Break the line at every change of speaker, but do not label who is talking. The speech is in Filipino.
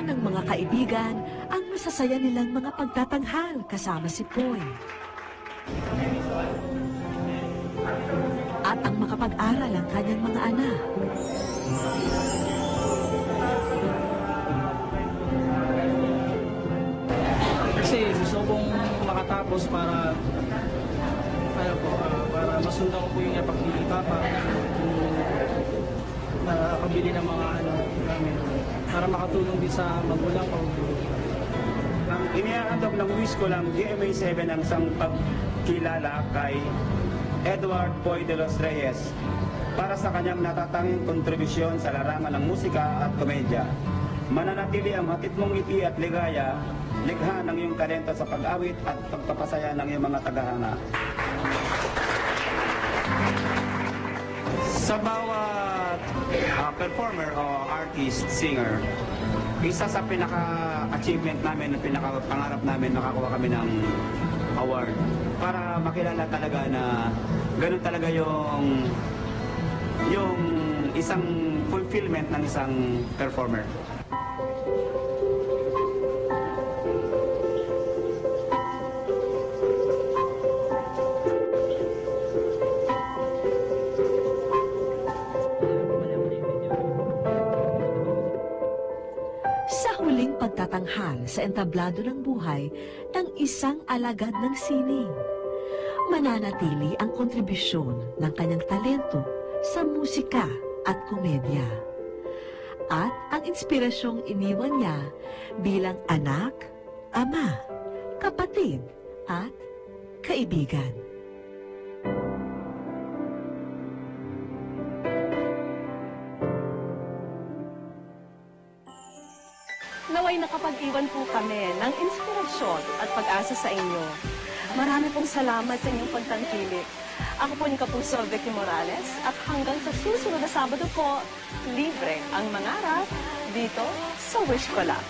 naman ng mga kaibigan ang masasaya nilang mga pagtatanghal kasama si Poy. At ang makapag-aral ang kanyang mga anak.
Kasi gusto kong makatapos para para masundan ko po yung yapak ni Papa, nakakabili ng mga namin para makatulong din sa magulang ko.
Ang iniaandog ng wish ko lang GMA7 ang isang pagkilala kay Edward Poy de los Reyes para sa kanyang natatanging kontribusyon sa larangan ng musika at komedya. Mananatili ang hatid mong ngiti at ligaya, likha ng iyong talento sa pag-awit at pagpapasaya ng iyong mga tagahanga. Sa bawat performer o artist, singer, isa sa pinaka-achievement namin, pinaka-pangarap namin, makakuha kami ng award para makilala talaga na ganun talaga yung isang fulfillment ng isang performer.
Pagtatanghal sa entablado ng buhay ng isang alagad ng sining. Mananatili ang kontribusyon ng kanyang talento sa musika at komedya. At ang inspirasyong iniwan niya bilang anak, ama, kapatid at kaibigan.
Naway nakapag-iwan po kami ng inspirasyon at pag-asa sa inyo. Marami pong salamat sa inyong pagtangkilik. Ako po ni Kapuso Vicky Morales at hanggang sa susunod na Sabado po, libre ang mangarap dito sa Wish Ko Lang.